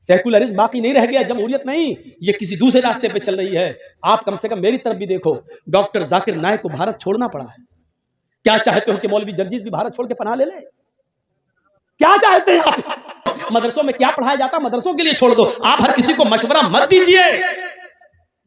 Secularism बाकी नहीं रह गया, जमहूरियत नहीं, ये किसी दूसरे रास्ते पे चल रही है। आप कम से कम मेरी तरफ भी देखो, डॉक्टर जाकिर नाइक को भारत छोड़ना पड़ा है। क्या चाहते हो कि मौलवी जर्जीस भी भारत छोड़ के पनाह ले ले? क्या चाहते हैं आप? मदरसों में क्या पढ़ाया जाता, मदरसों के लिए छोड़ दो। आप हर किसी को मशवरा मत दीजिए।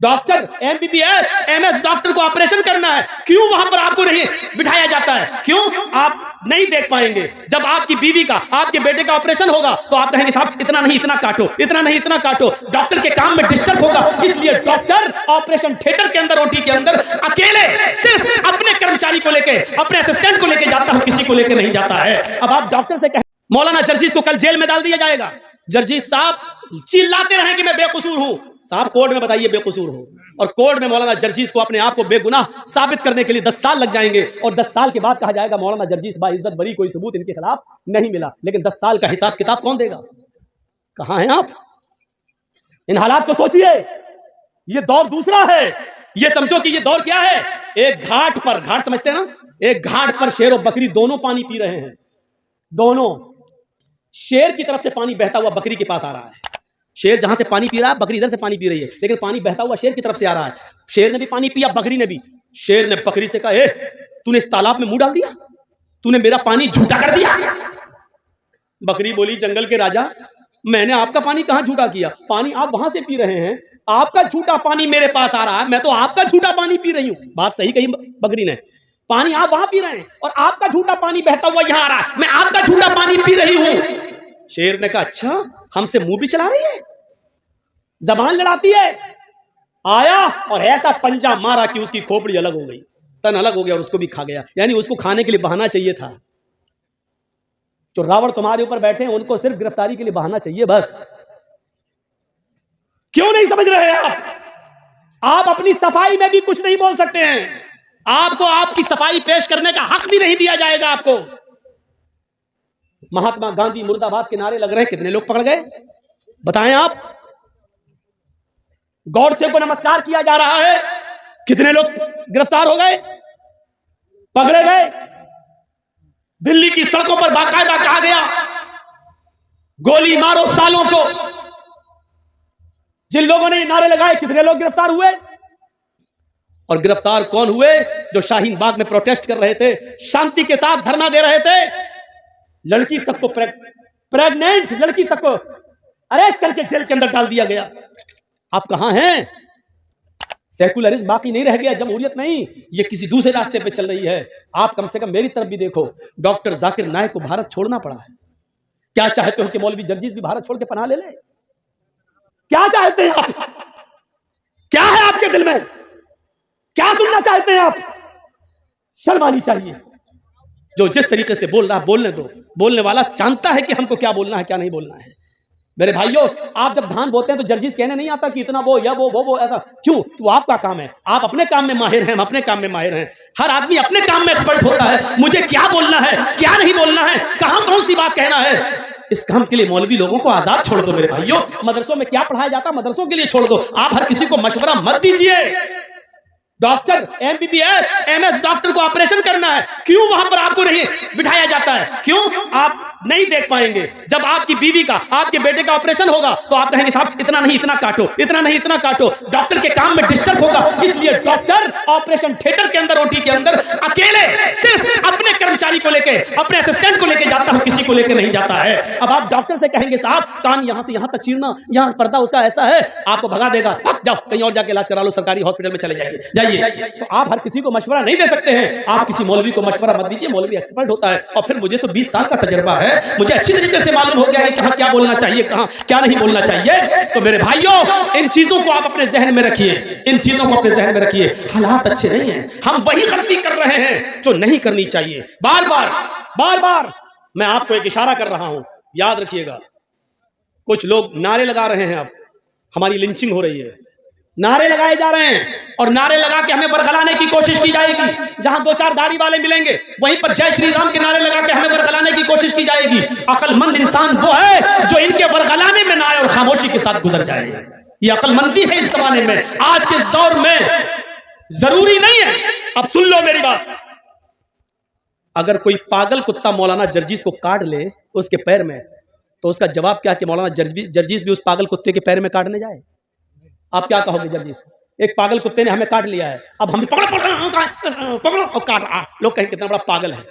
डॉक्टर एमबीबीएस एमएस डॉक्टर को ऑपरेशन करना है, क्यों वहां पर आपको नहीं बिठाया जाता है? क्यों आप नहीं देख पाएंगे? जब आपकी बीवी का, आपके बेटे का ऑपरेशन होगा तो आप कहेंगे साहब इतना नहीं इतना काटो, इतना नहीं इतना काटो। डॉक्टर के काम में डिस्टर्ब होगा, इसलिए डॉक्टर ऑपरेशन थिएटर के अंदर, ओटी के अंदर अकेले सिर्फ अपने कर्मचारी को लेके, अपने असिस्टेंट को लेके जाता है, किसी को लेके नहीं जाता है। अब आप डॉक्टर से कहें मौलाना जर्जीस को कल जेल में डाल दिया जाएगा। जर्जीस साहब चिल्लाते रहे कि मैं बेकसूर हूं। साहब कोर्ट में बताइए बेकसूर हो, और कोर्ट में मौलाना जर्जीस को अपने आप को बेगुनाह साबित करने के लिए 10 साल लग जाएंगे, और 10 साल के बाद कहा जाएगा मौलाना जर्जीस बाइज्जत बरी, कोई सबूत इनके खिलाफ नहीं मिला। लेकिन 10 साल का हिसाब किताब कौन देगा? कहां हैं आप? इन हालात को सोचिए। ये दौर दूसरा है। ये समझो कि ये दौर क्या है। एक घाट पर, घाट समझते हैं ना, एक घाट पर शेर और बकरी दोनों पानी पी रहे हैं। दोनों, शेर की तरफ से पानी बहता हुआ बकरी के पास आ रहा है। शेर जहां से पानी पी रहा है, बकरी इधर से पानी पी रही है, लेकिन पानी बहता हुआ शेर की तरफ से आ रहा है। शेर ने भी पानी पिया, बकरी ने भी। शेर ने बकरी से कहा, ए तूने इस तालाब में मुंह डाल दिया, तूने मेरा पानी झूठा कर दिया। बकरी बोली, जंगल के राजा, मैंने आपका पानी कहां झूठा किया? पानी आप वहां से पी रहे हैं, आपका झूठा पानी मेरे पास आ रहा है, मैं तो आपका झूठा पानी पी रही हूं। बात सही कही बकरी ने। पानी आप वहां पी रहे हैं और आपका झूठा पानी बहता हुआ यहां आ रहा है, मैं आपका झूठा पानी पी रही हूं। शेर ने कहा, अच्छा हमसे मुंह भी चला रही है, जबान लड़ाती है। आया और ऐसा पंजा मारा कि उसकी खोपड़ी अलग हो गई, तन अलग हो गया और उसको भी खा गया। यानी उसको खाने के लिए बहाना चाहिए था। जो रावण तुम्हारे ऊपर बैठे हैं उनको सिर्फ गिरफ्तारी के लिए बहाना चाहिए बस। क्यों नहीं समझ रहे आप अपनी सफाई में भी कुछ नहीं बोल सकते हैं। आपको आपकी सफाई पेश करने का हक भी नहीं दिया जाएगा आपको। महात्मा गांधी मुर्दाबाद के नारे लग रहे हैं, कितने लोग पकड़ गए बताएं आप? गॉडसे को नमस्कार किया जा रहा है, कितने लोग गिरफ्तार हो गए, पकड़े गए? दिल्ली की सड़कों पर बाकायदा कहा गया, गोली मारो सालों को। जिन लोगों ने नारे लगाए, कितने लोग गिरफ्तार हुए? और गिरफ्तार कौन हुए? जो शाहीन बाग में प्रोटेस्ट कर रहे थे, शांति के साथ धरना दे रहे थे। लड़की तक को, प्रेग्नेंट लड़की तक को अरेस्ट करके जेल के अंदर डाल दिया गया। आप कहां हैं? सेकुलरिज्म बाकी नहीं रह गया, जमहूरियत नहीं, ये किसी दूसरे रास्ते पे चल रही है। आप कम से कम मेरी तरफ भी देखो, डॉक्टर जाकिर नाइक को भारत छोड़ना पड़ा है। क्या चाहते हो कि मौलवी जर्जीस भी भारत छोड़ के पनाह ले ले? क्या चाहते हैं आप? क्या है आपके दिल में? क्या सुनना चाहते हैं आप? शर्म आनी चाहिए। जो जिस तरीके से बोल रहा है बोलने दो, बोलने वाला जानता है कि हमको क्या बोलना है क्या नहीं बोलना है। मेरे भाइयों, आप जब धान बोते हैं तो जर्जीस कहने नहीं आता कि इतना वो या वो ऐसा। क्यों? तो आपका काम है, आप अपने काम में माहिर हैं, हम अपने काम में माहिर हैं। हर आदमी अपने काम में एक्सपर्ट होता है। मुझे क्या बोलना है, क्या नहीं बोलना है, कहां कौन सी बात कहना है, इस काम के लिए मौलवी लोगों को आजाद छोड़ दो। मेरे भाइयों, मदरसों में क्या पढ़ाया जाता, मदरसों के लिए छोड़ दो। आप हर किसी को मशवरा मत दीजिए। डॉक्टर एमबीबीएस एमएस डॉक्टर को ऑपरेशन करना है, क्यों वहां पर आपको नहीं बिठाया जाता है? क्यों आप नहीं देख पाएंगे? जब आपकी बीवी का, आपके बेटे का ऑपरेशन होगा तो आप कहेंगे साहब इतना नहीं इतना काटो, इतना नहीं इतना काटो। डॉक्टर के काम में डिस्टर्ब होगा, इसलिए डॉक्टर ऑपरेशन थिएटर के अंदर, ओटी के अंदर अकेले सिर्फ अपने कर्मचारी को लेके, अपने असिस्टेंट को लेके जाता है, किसी को लेके नहीं जाता है। अब आप डॉक्टर से कहेंगे साहब कान यहां से यहां तक चीरना, यहां पर्दा उसका ऐसा है, आपको भगा देगा, जाओ कहीं और जाके इलाज करा लो, सरकारी हॉस्पिटल में चले जाइए। तो आप हर किसी को मशवरा नहीं दे सकते हैं। आप किसी मौलवी को मशवरा मत दीजिए, मौलवी एक्सपर्ट होता है। और फिर मुझे तो 20 साल का तजुर्बा है, मुझे अच्छी तरीके से मालूम हो गया है कहां क्या बोलना चाहिए, कहां क्या नहीं बोलना चाहिए। तो मेरे भाइयों, इन चीजों को आप अपने जहन में रखिए, इन चीजों को अपने जहन में रखिए। हालात अच्छे नहीं हैं, हम वही गलती कर रहे हैं जो नहीं करनी चाहिए। बार बार मैं आपको एक इशारा कर रहा हूं, याद रखिएगा। कुछ लोग नारे लगा रहे हैं, अब हमारी लिंचिंग हो रही है, नारे लगाए जा रहे हैं और नारे लगा के हमें बरगलाने की कोशिश की जाएगी। जहां 2-4 दाढ़ी वाले मिलेंगे वहीं पर जय श्री राम के नारे लगा के हमें बरगलाने की कोशिश की जाएगी। अक्लमंद इंसान वो है जो इनके बरगलाने में ना आए और खामोशी के साथ गुजर जाए। ये अक्लमंदी है इस जमाने में, आज के इस दौर में। जरूरी नहीं है, अब सुन लो मेरी बात, अगर कोई पागल कुत्ता मौलाना जर्जीस को काट ले उसके पैर में, तो उसका जवाब क्या कि मौलाना जर्जीस भी उस पागल कुत्ते के पैर में काटने जाए? आप क्या कहोगे जर्जीस को? एक पागल कुत्ते ने हमें काट लिया है, अब हम पकड़ो और काट रहा। लोग कहें कितना बड़ा पागल है,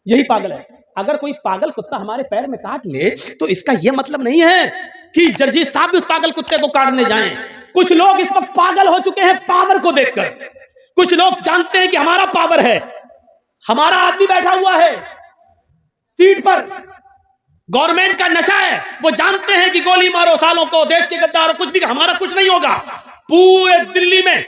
यही पागल है। अगर कोई पागल कुत्ता हमारे पैर में काट ले तो इसका यह मतलब नहीं है कि जर्जीस साहब भी उस पागल कुत्ते को काटने जाएं। कुछ लोग इस वक्त पागल हो चुके हैं पावर को देखकर। कुछ लोग जानते हैं कि हमारा पावर है, हमारा आदमी बैठा हुआ है सीट पर, गवर्नमेंट का नशा है, वो जानते हैं कि गोली मारो सालों को, देश के गद्दार, कुछ भी, हमारा कुछ नहीं होगा। पूरे दिल्ली में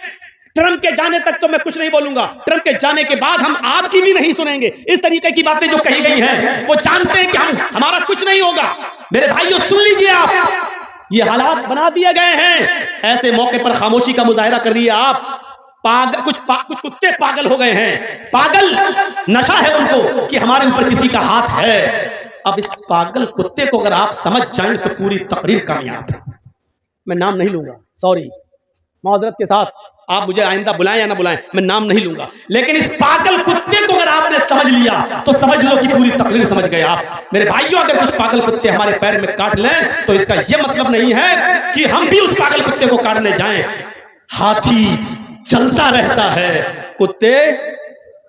ट्रंप के जाने तक तो मैं कुछ नहीं बोलूंगा, ट्रंप के जाने के बाद हम आपकी भी नहीं सुनेंगे। इस तरीके की बातें जो कही गई हैं, वो जानते हैं कि हमारा कुछ नहीं होगा। मेरे भाइयों सुन लीजिए, आप ये हालात बना दिए गए हैं, ऐसे मौके पर खामोशी का मुजाहिरा कर रही है आप। पागल कुछ कुत्ते पागल हो गए हैं, पागल नशा है उनको कि हमारे ऊपर किसी का हाथ है। अब इस पागल कुत्ते को अगर आप समझ जाएं तो पूरी तकरीर कामयाब है। मैं नाम नहीं लूंगा, सॉरी, माजरत के साथ, आप मुझे आइंदा बुलाएं या ना बुलाएं, मैं नाम नहीं लूंगा। लेकिन इस पागल कुत्ते को अगर आपने समझ लिया तो समझ लो कि पूरी तकरीर समझ गए आप। मेरे भाइयों, अगर कुछ पागल कुत्ते हमारे पैर में काट लें तो इसका यह मतलब नहीं है कि हम भी उस पागल कुत्ते को काटने जाएं। हाथी चलता रहता है, कुत्ते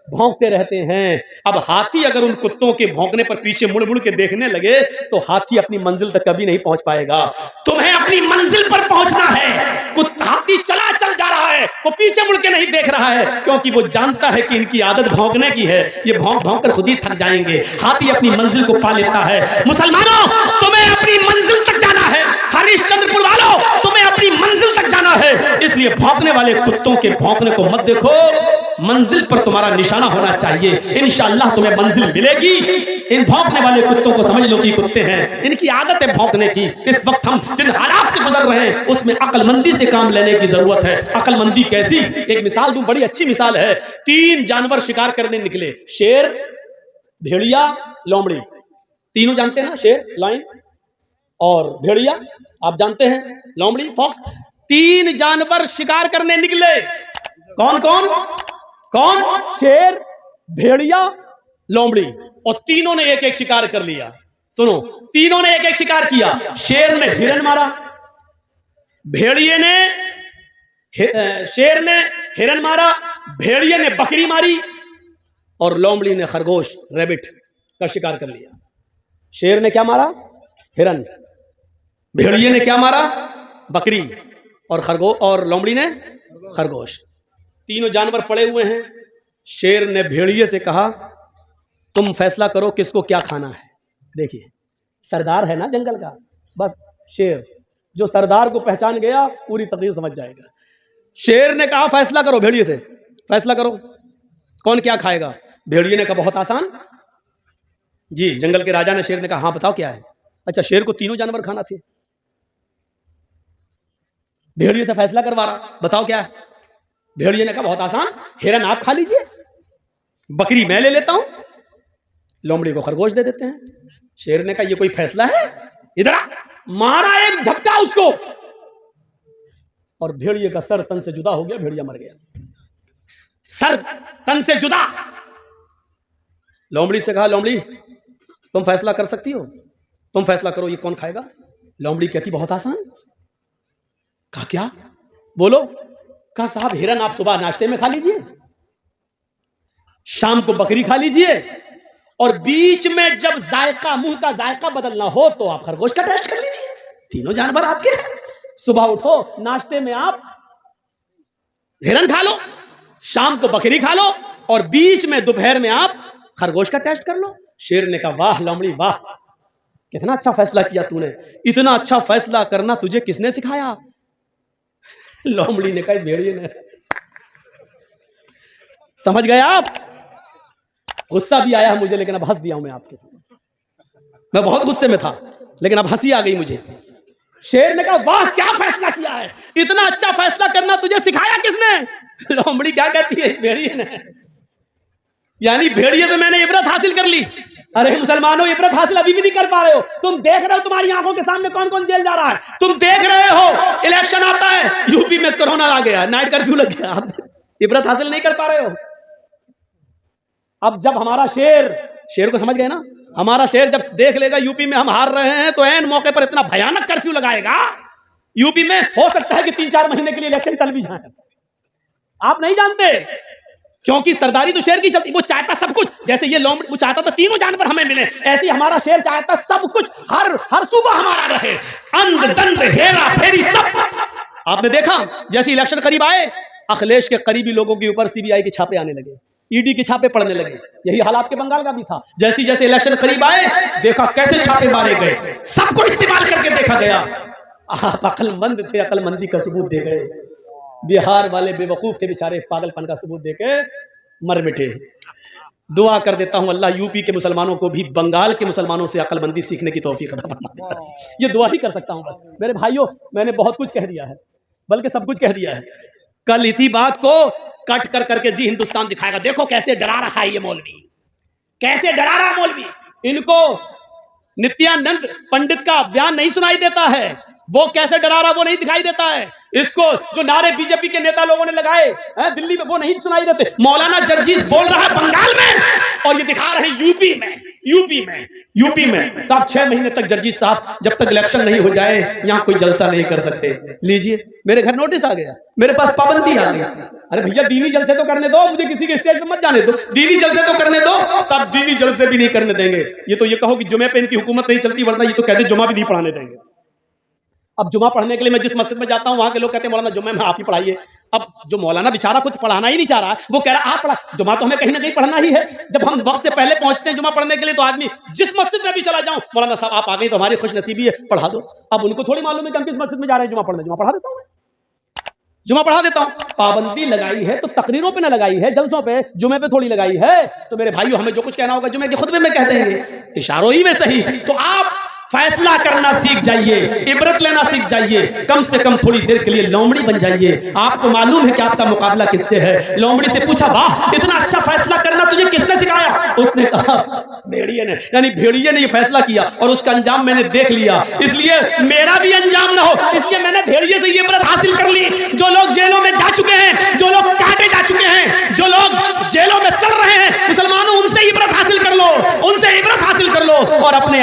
भौंकते रहते हैं। अब हाथी अगर उन कुत्तों के भौंकने पर पीछे मुड़ मुड़ के देखने लगे तो हाथी अपनी मंजिल तक कभी नहीं पहुंच पाएगा। तुम्हें अपनी मंजिल पर पहुंचना है। हाथी चल जा रहा है, वो पीछे मुड़ के नहीं देख रहा है, क्योंकि वो जानता है कि इनकी आदत भौंकने की है, ये भौंक भौंक कर खुद ही थक जाएंगे। हाथी अपनी मंजिल को पा लेता है। मुसलमानों, तुम्हें अपनी मंजिल तक जाना है। हरिश्चंद्रपुर वालों, तुम्हें अपनी मंजिल तक जाना है। इसलिए भौंकने वाले कुत्तों के भौंकने को मत देखो, मंजिल पर तुम्हारा निशाना होना चाहिए। इंशाअल्लाह तुम्हें मंजिल मिलेगी। इन भौंकने वाले कुत्तों को समझ लो कि कुत्ते हैं, इनकी आदत है भौंकने की। इस वक्त हम जिन हालात से गुजर रहे हैं उसमें अक्लमंदी से काम लेने की जरूरत है। अक्लमंदी कैसी? एक मिसाल दूं, बड़ी अच्छी मिसाल है। 3 जानवर शिकार करने निकले, शेर, भेड़िया, लोमड़ी। तीनों जानते हैं ना, शेर, लायन और भेड़िया, आप जानते हैं, लोमड़ी, फॉक्स। 3 जानवर शिकार करने निकले। कौन कौन कौन? शेर, भेड़िया, लोमड़ी। और तीनों ने एक एक शिकार कर लिया। सुनो, तीनों ने एक एक शिकार किया। शेर ने हिरन मारा, भेड़िए ने शेर ने हिरन मारा, भेड़िए ने बकरी मारी और लोमड़ी ने खरगोश, रैबिट का शिकार कर लिया। शेर ने क्या मारा? हिरन। भेड़िए ने क्या मारा? बकरी। और लोमड़ी ने खरगोश। तीनों जानवर पड़े हुए हैं। शेर ने भेड़िए से कहा, तुम फैसला करो किसको क्या खाना है। देखिए, सरदार है ना जंगल का, बस शेर, जो सरदार को पहचान गया पूरी तकरीर समझ जाएगा। शेर ने कहा, फैसला करो, भेड़िए से फैसला करो कौन क्या खाएगा। भेड़िए ने कहा, बहुत आसान जी। जंगल के राजा ने शेर ने कहा, हाँ बताओ क्या है। अच्छा, शेर को तीनों जानवर खाना थे। भेड़िए से फैसला करवा रहा, बताओ क्या है। भेड़िए ने कहा, बहुत आसान, हिरन आप खा लीजिए, बकरी मैं ले लेता हूं, लोमड़ी को खरगोश दे देते हैं। शेर ने कहा, ये कोई फैसला है? इधर मारा एक झपटा उसको और भेड़िए का सर तन से जुदा हो गया, भेड़िया मर गया। सर तन से जुदा। लोमड़ी से कहा, लोमड़ी तुम फैसला कर सकती हो, तुम फैसला करो ये कौन खाएगा। लोमड़ी कहती, बहुत आसान। कहा क्या? बोलो। कहा, साहब हिरन आप सुबह नाश्ते में खा लीजिए, शाम को बकरी खा लीजिए, और बीच में जब जायका, मुंह का जायका बदलना हो तो आप खरगोश का टेस्ट कर लीजिए। तीनों जानवर आपके। सुबह उठो, नाश्ते में आप हिरन खा लो, शाम को बकरी खा लो, और बीच में दोपहर में आप खरगोश का टेस्ट कर लो। शेर ने कहा, वाह लोमड़ी वाह, कितना अच्छा फैसला किया तूने। इतना अच्छा फैसला करना तुझे किसने सिखाया? लोमड़ी ने कहा, इस भेड़िए ने। समझ गए आप? गुस्सा भी आया मुझे, लेकिन अब हंस दिया हूं मैं आपके साथ। मैं बहुत गुस्से में था लेकिन अब हंसी आ गई मुझे। शेर ने कहा, वाह क्या फैसला किया है, इतना अच्छा फैसला करना तुझे सिखाया किसने? लोमड़ी क्या कहती है, इस भेड़िए ने। यानी भेड़िए से मैंने इबरत हासिल कर ली। अरे मुसलमानों, इबरत हासिल अभी भी नहीं कर पा रहे हो। तुम देख रहे हो तुम्हारी आंखों के सामने कौन कौन जेल जा रहा है, तुम देख रहे हो। इलेक्शन आता है, यूपी में कोरोना आ गया, नाइट कर्फ्यू लग गया, आप इबरत हासिल नहीं कर पा रहे हो। अब जब हमारा शेर को समझ गए ना, हमारा शेर जब देख लेगा यूपी में हम हार रहे हैं तो ऐन मौके पर इतना भयानक कर्फ्यू लगाएगा, यूपी में हो सकता है कि 3-4 महीने के लिए इलेक्शन टल भी जाए। आप नहीं जानते, क्योंकि सरदारी तो शेर की चलती। वो चाहता सब कुछ, जैसे ये लोमड़ी वो चाहता तो तीनों जानवर हमें मिले, ऐसे हमारा शेर चाहता सब कुछ हर सूबा हमारा रहे, अंध दंड हेरा फेरी सब। आपने देखा जैसे इलेक्शन करीब आए, अखिलेश के करीबी लोगों के ऊपर सीबीआई के छापे आने लगे, ईडी के छापे पड़ने लगे। यही हाल आपके बंगाल का भी था। जैसे जैसे इलेक्शन करीब आए, देखा कैसे छापे मारे गए, सबको इस्तेमाल करके देखा गया। आप अक्लमंद थे, अक्लमंदी का सबूत दे गए। बिहार वाले बेवकूफ थे बेचारे, पागलपन का सबूत देके मर मिटे। दुआ कर देता हूं अल्लाह यूपी के मुसलमानों को भी बंगाल के मुसलमानों से अक्लमंदी सीखने की तौफीक अता फरमाए। ये दुआ ही कर सकता हूं बस। मेरे भाइयों, मैंने बहुत कुछ कह दिया है, बल्कि सब कुछ कह दिया है। कल इसी बात को कट कर करके जी हिंदुस्तान दिखाएगा। देखो कैसे डरा रहा है ये मौलवी, कैसे डरा रहा है मौलवी। इनको नित्यानंद पंडित का बयान नहीं सुनाई देता है, वो कैसे डरा रहा वो नहीं दिखाई देता है। इसको जो नारे बीजेपी के नेता लोगों ने लगाए हैं दिल्ली में, वो नहीं सुनाई देते। मौलाना जर्जीस बोल रहा है बंगाल में, और ये दिखा रहे हैं यूपी में। साहब 6 महीने तक जर्जीस साहब जब तक इलेक्शन नहीं हो जाए यहाँ कोई जलसा नहीं कर सकते। लीजिए, मेरे घर नोटिस आ गया, मेरे पास पाबंदी आ गई। अरे भैया, दीनी जलसे तो करने दो, मुझे किसी के स्टेज पे मत जाने दो। दीनी जलसे तो करने दो, सब दीनी जलसे भी नहीं करने देंगे। ये तो ये कहो कि जुमे पे इनकी हुकूमत नहीं चलती, वरना ये तो कहते जुमा भी नहीं पढ़ाने देंगे। अब जुमा पढ़ने के लिए मैं जिस मस्जिद में जाता हूं, वहां के लोग कहते हैं मौलाना जुम्मे में आप ही पढ़ाइए। अब जो मौलाना बेचारा कुछ पढ़ाना ही नहीं चाह रहा, वो कह रहा आप पढ़ा। जुमा तो हमें कहीं ना कहीं पढ़ना ही है। जब हम वक्त से पहले पहुंचते हैं जुमा पढ़ने के लिए, तो आदमी जिस मस्जिद में भी चला जाऊं, मौलाना साहब आप आ गए तो हमारी खुशनसीबी है, पढ़ा दो। अब उनको थोड़ी मालूम है कि हम किस मस्जिद में जा रहे हैं जुमा पढ़ने। जुमा पढ़ा देता हूं, जुमा पढ़ा देता हूं। पाबंदी लगाई है तो तकरीरों पे ना लगाई है, जलसों पे, जुमे पे थोड़ी लगाई है। तो मेरे भाइयों, हमें जो कुछ कहना होगा जुमे के खुतबे में कह देंगे, इशारों ही में सही। तो आप फैसला करना सीख जाइए, इबरत लेना सीख जाइए, कम से कम थोड़ी देर के लिए लोमड़ी बन जाइए। आपको मालूम है कि आपका मुकाबला किससे है। लोमड़ी से पूछा, वाह इतना अच्छा फैसला करना तुझे किसने सिखाया? उसने कहा भेड़िए ने। यानी भेड़िए ने ये फैसला किया और उसका अंजाम मैंने देख लिया, इसलिए मेरा भी अंजाम ना हो, इसलिए मैंने भेड़िए से ये इबरत हासिल कर ली। जो लोग जेलों में जा चुके हैं, जो लोग काटे जा चुके हैं, जो लोग जेलों में सड़ रहे हैं, मुसलमानों उनसे इबरत हासिल कर लो, उनसे इबरत हासिल कर लो, और अपने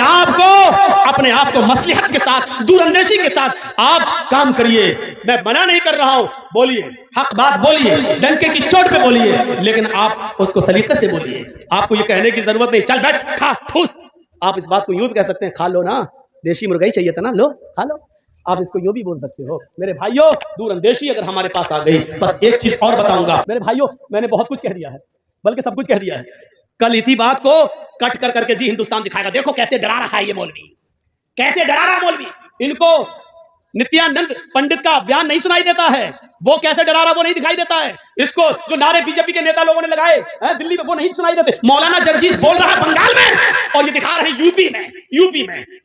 आप को मसलिहत के साथ, दूरअंदेशी के साथ आप काम करिए। मैं मना नहीं कर रहा हूं, बोलिए, हक बात बोलिए, डंके की चोट पे बोलिए, लेकिन आप उसको सलीके से बोलिए। आपको ये कहने की जरूरत नहीं चल बैठ खा ठूस। आप इस बात को यूं भी कह सकते हैं, खा लो ना, देशी मुर्गा ही चाहिए था ना, लो खा लो। आप इसको यूं भी बोल सकते हो। मेरे भाइयों, दूरअंदेशी अगर हमारे पास आ गई, बस एक चीज और बताऊंगा। मेरे भाइयों, मैंने बहुत कुछ कह दिया है, बल्कि सब कुछ कह दिया है। कल इसी बात को कट कर करके जी हिंदुस्तान दिखाएगा। देखो कैसे डरा रहा है ये मौलवी, कैसे डरा रहा है मौलवी। इनको नित्यानंद पंडित का बयान नहीं सुनाई देता है, वो कैसे डरा रहा वो नहीं दिखाई देता है। इसको जो नारे बीजेपी के नेता लोगों ने लगाए हैं दिल्ली में, वो नहीं सुनाई देते। मौलाना जर्जीस बोल रहा है बंगाल में, और ये दिखा रहे हैं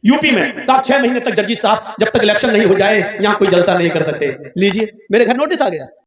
यूपी में। साहब 6 महीने तक जर्जीस साहब जब तक इलेक्शन नहीं हो जाए यहाँ कोई जलसा नहीं कर सकते। लीजिए, मेरे घर नोटिस आ गया।